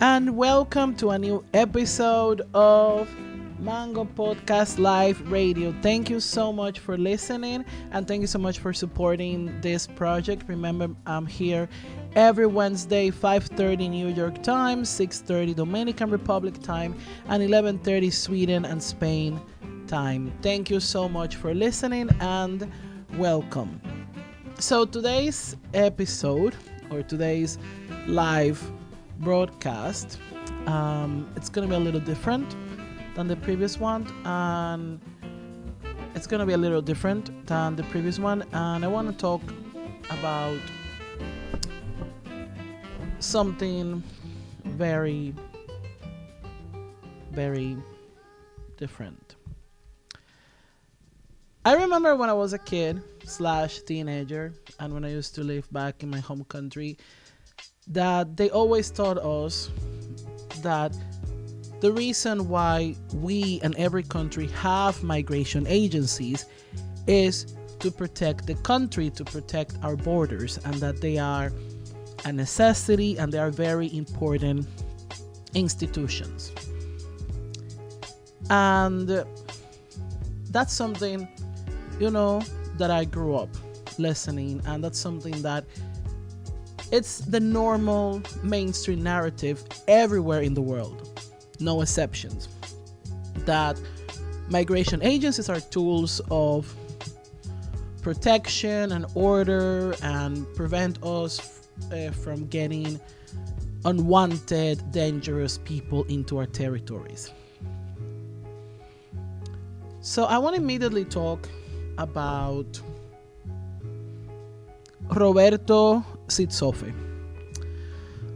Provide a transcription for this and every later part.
and welcome to a new episode of Mango Podcast Live Radio. Thank you so much for listening, and thank you so much for supporting this project. Remember, I'm here every Wednesday, 5:30 New York time, 6:30 Dominican Republic time, and 11:30 Sweden and Spain time. Thank you so much for listening and welcome. So today's episode, or today's live broadcast, it's gonna be a little different than the previous one, and and I want to talk about something very, very different. I remember when I was a kid / teenager, and when I used to live back in my home country, that they always taught us that the reason why we and every country have migration agencies is to protect the country, to protect our borders, and that they are a necessity and they are very important institutions. And that's something, that I grew up listening, and that's something that it's the normal mainstream narrative everywhere in the world, no exceptions, that migration agencies are tools of protection and order and prevent us from getting unwanted, dangerous people into our territories. So I want to immediately talk about Roberto Sitsofe.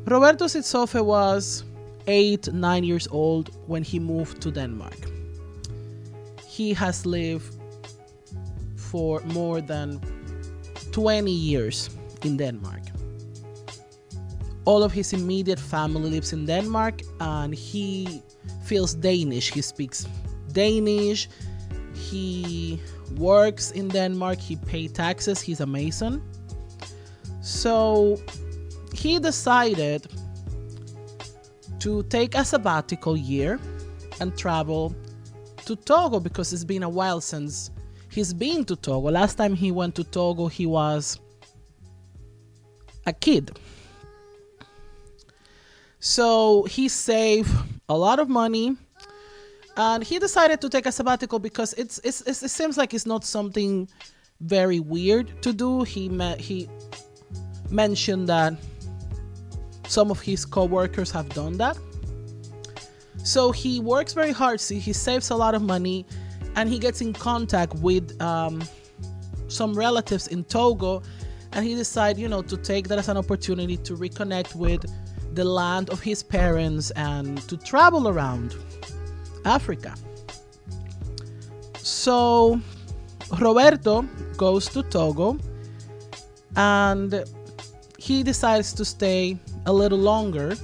Roberto Sitsofe was 9 years old when he moved to Denmark. He has lived for more than 20 years in Denmark. All of his immediate family lives in Denmark, and he feels Danish. He speaks Danish. He works in Denmark. He pays taxes. He's a mason. So he decided to take a sabbatical year and travel to Togo, because it's been a while since he's been to Togo. Last time he went to Togo, he was a kid. So he saved a lot of money, and he decided to take a sabbatical because it seems like it's not something very weird to do. He mentioned that some of his co-workers have done that. So he works very hard. See, he saves a lot of money, and he gets in contact with some relatives in Togo, and he decided, to take that as an opportunity to reconnect with the land of his parents and to travel around Africa. So Roberto goes to Togo, and he decides to stay a little longer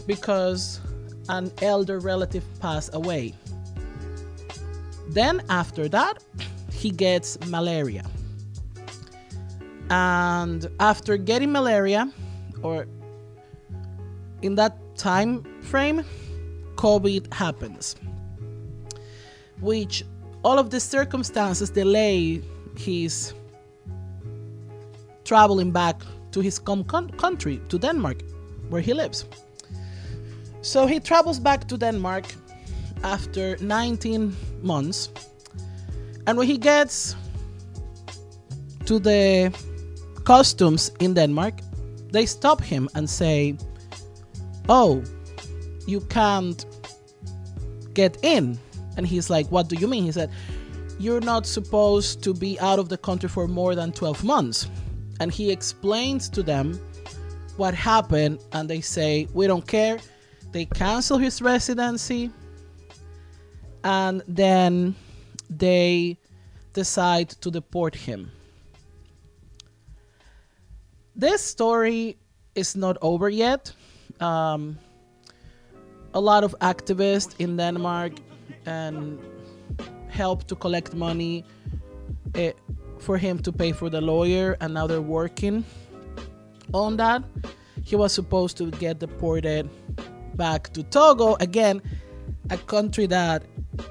because an elder relative passed away. Then after that, he gets malaria. And after getting malaria, or in that time frame, COVID happens, which all of the circumstances delay his traveling back to his country, to Denmark, where he lives. So he travels back to Denmark after 19 months. And when he gets to the customs in Denmark, they stop him and say, "Oh, you can't get in." And he's like, "What do you mean?" He said, "You're not supposed to be out of the country for more than 12 months. And he explains to them what happened, and they say, "We don't care." They cancel his residency, and then they decide to deport him. This story is not over yet. A lot of activists in Denmark and help to collect money for him to pay for the lawyer, and now they're working on that. he was supposed to get deported back to Togo, again, a country that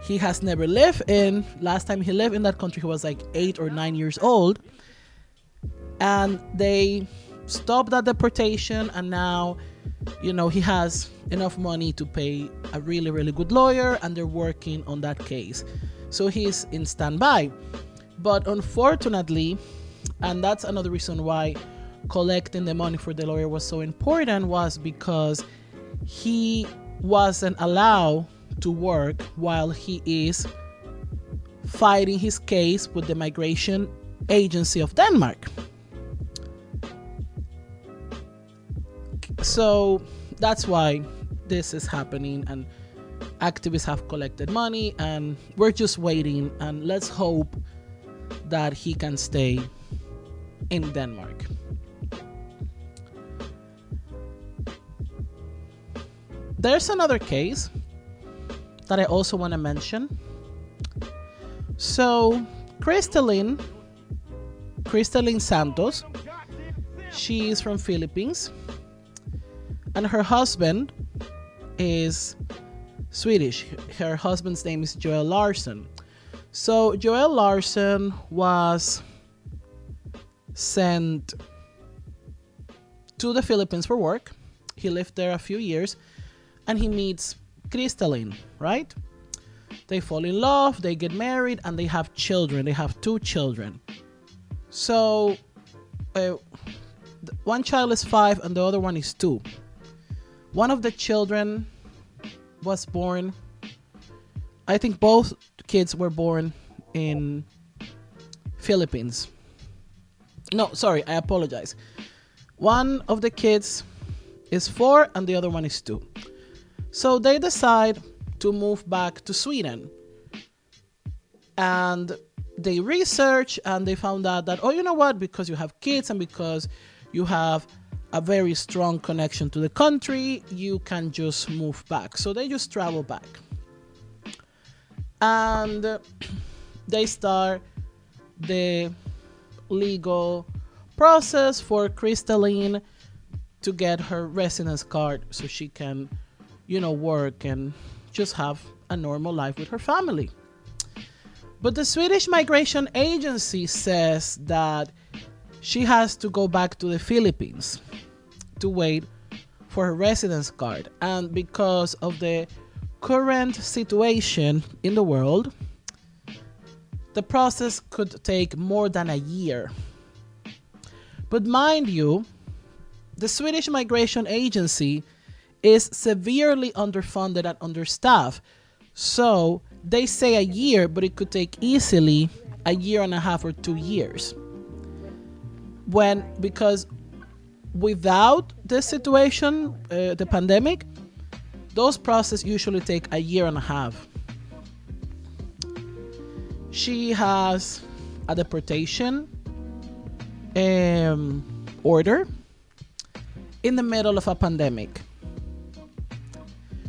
he has never lived in. Last time he lived in that country, he was like 8 or 9 years old. And they stopped that deportation, and now, he has enough money to pay a really, really good lawyer, and they're working on that case. So he's in standby. But unfortunately, and that's another reason why collecting the money for the lawyer was so important, was because he wasn't allowed to work while he is fighting his case with the Migration Agency of Denmark. So that's why this is happening, and activists have collected money, and we're just waiting, and let's hope that he can stay in Denmark. There's another case that I also want to mention. So Christalline Santos, she is from Philippines, and her husband is Swedish. Her husband's name is Joel Larsson. So Joel Larsson was sent to the Philippines for work. He lived there a few years, and he meets Christalline, right? They fall in love, they get married, and they have children. They have 2 children. So one child is 5 and the other one is 2. One of the children was born, I think both kids were born in Philippines. No, sorry, I apologize. One of the kids is 4 and the other one is 2. So they decide to move back to Sweden. And they research and they found out that, you know what, because you have kids and because you have a very strong connection to the country, you can just move back. So they just travel back. And they start the legal process for Christalline to get her residence card so she can, work and just have a normal life with her family. But the Swedish Migration Agency says that she has to go back to the Philippines to wait for her residence card. And because of the current situation in the world, the process could take more than a year. But mind you, the Swedish Migration Agency is severely underfunded and understaffed. So they say a year, but it could take easily a year and a half or 2 years. Because without this situation, the pandemic, those processes usually take a year and a half. She has a deportation order in the middle of a pandemic.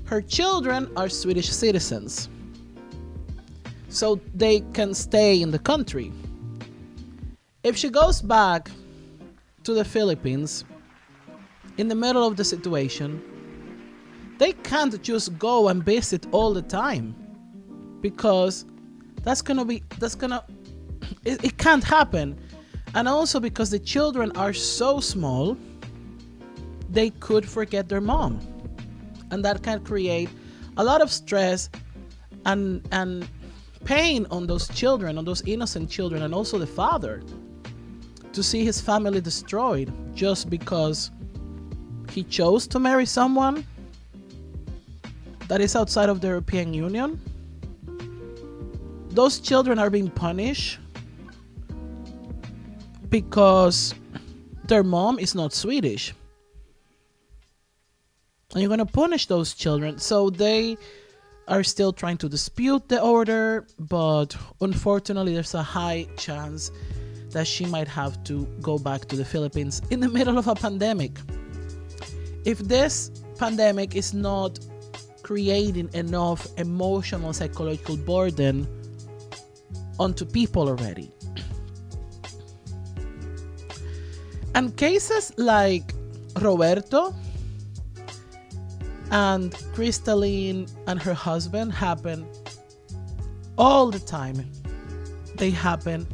Her children are Swedish citizens, so they can stay in the country. If she goes back to the Philippines in the middle of the situation, they can't just go and visit all the time, because it can't happen. And also because the children are so small, they could forget their mom. And that can create a lot of stress and pain on those children, on those innocent children, and also the father, to see his family destroyed just because he chose to marry someone that is outside of the European Union. Those children are being punished because their mom is not Swedish. And you're going to punish those children. So they are still trying to dispute the order, but unfortunately there's a high chance that she might have to go back to the Philippines in the middle of a pandemic. If this pandemic is not creating enough emotional, psychological burden onto people already. And cases like Roberto and Christalline and her husband happen all the time. They happen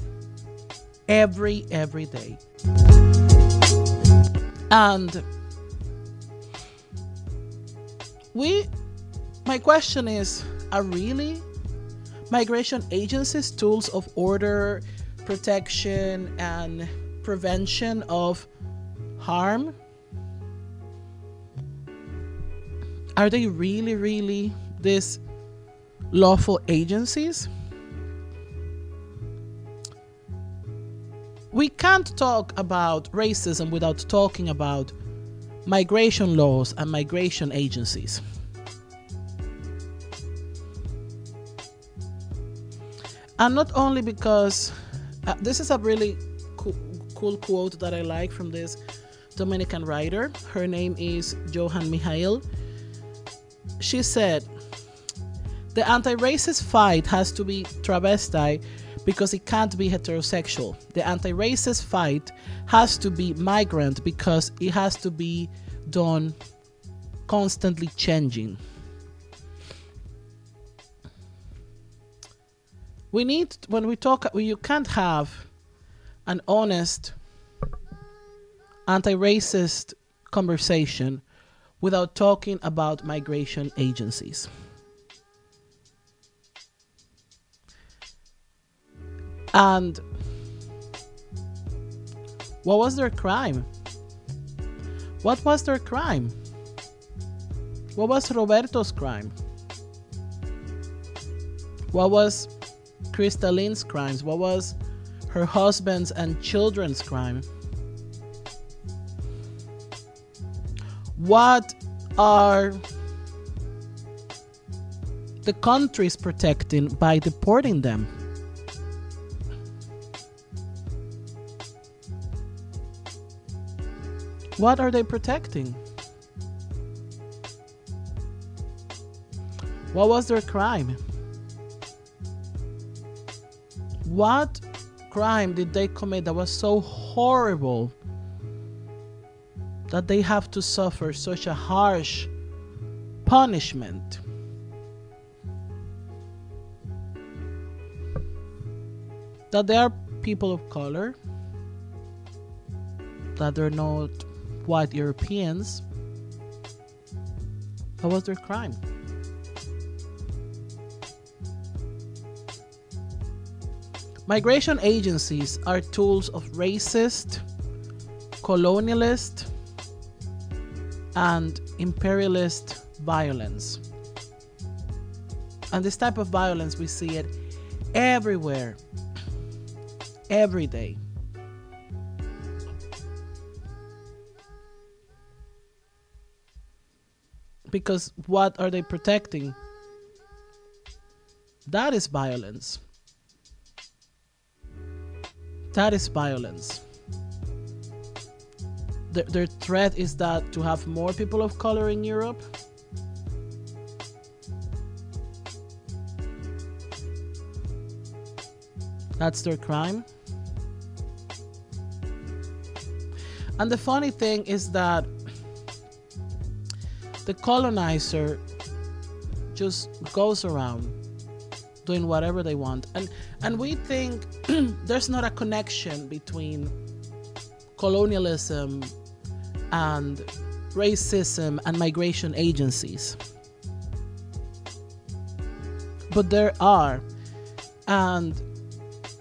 every day. And my question is, are really migration agencies tools of order, protection, and prevention of harm? Are they really these lawful agencies? We can't talk about racism without talking about migration laws and migration agencies. And not only because this is a really cool quote that I like from this Dominican writer. Her name is Johan Mijail. She said, "The anti-racist fight has to be travesti because it can't be heterosexual. The anti-racist fight has to be migrant because it has to be done constantly changing." We need, when we talk, you can't have an honest anti-racist conversation without talking about migration agencies. And what was their crime? What was their crime? What was Roberto's crime? What was Christalline's crimes? What was her husband's and children's crime? What are the countries protecting by deporting them? What are they protecting? What was their crime? What crime did they commit that was so horrible that they have to suffer such a harsh punishment? That they are people of color, that they're not white Europeans. What was their crime? Migration agencies are tools of racist, colonialist, and imperialist violence. And this type of violence, we see it everywhere, every day. Because what are they protecting? That is violence. That is violence. Their threat is that to have more people of color in Europe. That's their crime. And the funny thing is that the colonizer just goes around doing whatever they want. And we think there's not a connection between colonialism and racism and migration agencies. But there are. And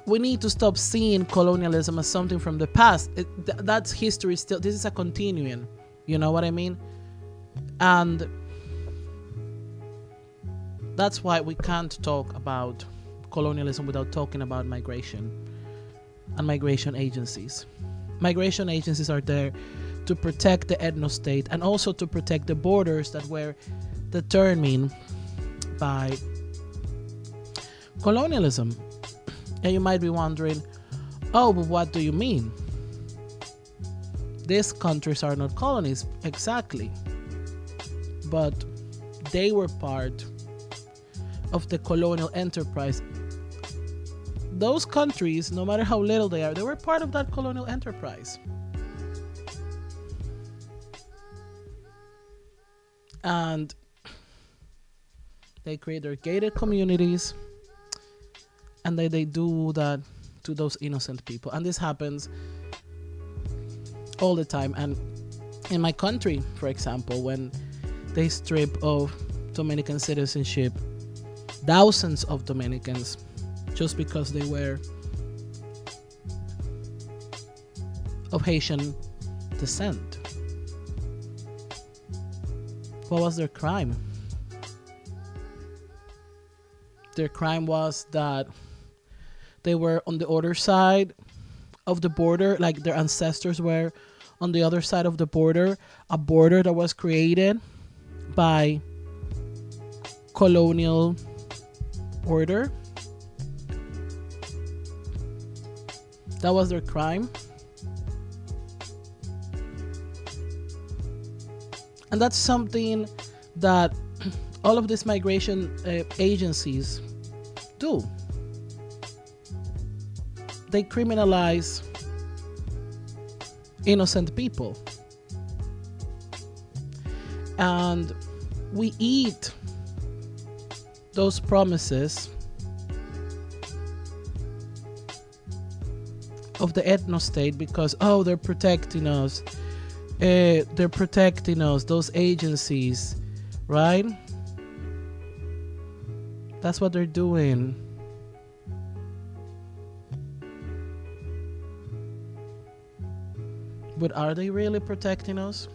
we need to stop seeing colonialism as something from the past. That's history still. This is a continuum. You know what I mean? And that's why we can't talk about colonialism without talking about migration and migration agencies. Migration agencies are there to protect the ethno-state and also to protect the borders that were determined by colonialism. And you might be wondering, oh, but what do you mean? These countries are not colonies. Exactly. But they were part of the colonial enterprise. Those countries, no matter how little they are, they were part of that colonial enterprise. And they create their gated communities, and they do that to those innocent people. And this happens all the time. And in my country, for example, when they strip of Dominican citizenship thousands of Dominicans just because they were of Haitian descent. What was their crime? Their crime was that they were on the other side of the border, like their ancestors were on the other side of the border, a border that was created by colonial order. That was their crime. And that's something that all of these migration agencies do. They criminalize innocent people. And we eat those promises of the ethno-state because, oh, they're protecting us. They're protecting us, those agencies, right? That's what they're doing. But are they really protecting us?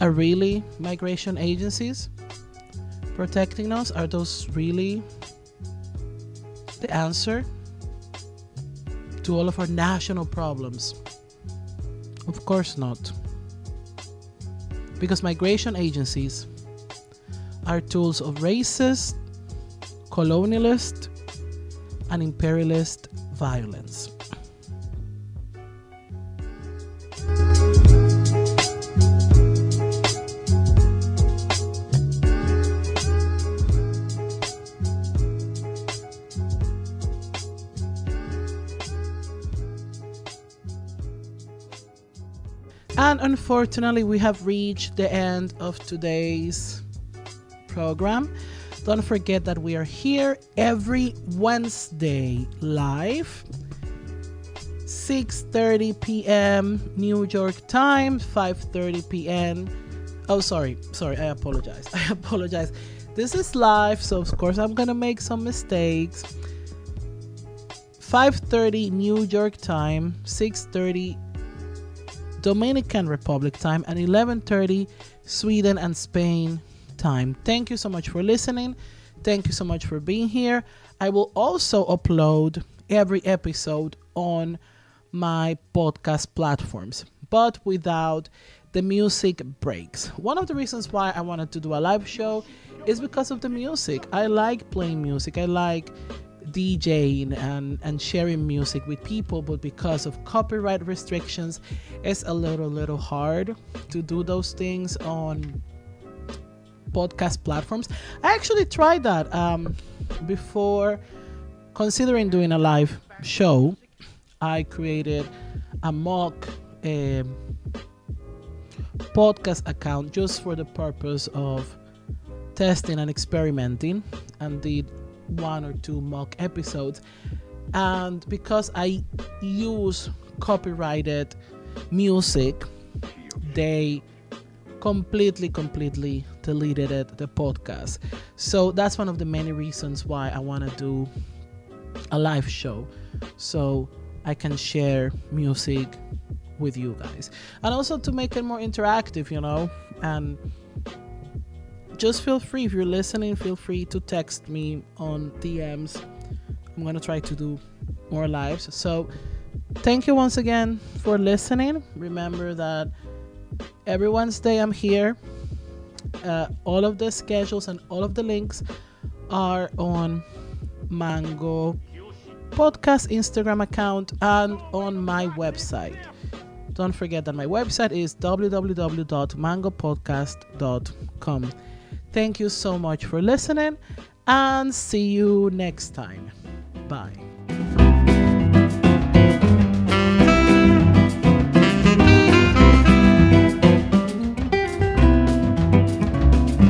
Are really migration agencies protecting us? Are those really the answer to all of our national problems? Of course not. Because migration agencies are tools of racist, colonialist, and imperialist violence. And unfortunately, we have reached the end of today's program. Don't forget that we are here every Wednesday live, 6:30 p.m. New York time, 5:30 p.m. Oh, sorry, I apologize. This is live, so of course I'm gonna make some mistakes. 5:30 New York time, 6:30 Dominican Republic time, and 11:30 Sweden and Spain time. Thank you so much for listening. Thank you so much for being here. I will also upload every episode on my podcast platforms, but without the music breaks. One of the reasons why I wanted to do a live show is because of the music. I like playing music. I like DJing and sharing music with people, but because of copyright restrictions, it's a little hard to do those things on podcast platforms. I actually tried that before considering doing a live show. I created a mock podcast account just for the purpose of testing and experimenting, and did 1 or 2 mock episodes. And because I use copyrighted music, they completely deleted the podcast. So that's one of the many reasons why I want to do a live show, so I can share music with you guys, and also to make it more interactive, and just feel free, if you're listening, feel free to text me on DMs. I'm going to try to do more lives. So thank you once again for listening. Remember that every Wednesday I'm here. All of the schedules and all of the links are on Mango Podcast Instagram account and on my website. Don't forget that my website is www.mangopodcast.com. Thank you so much for listening, and see you next time. Bye.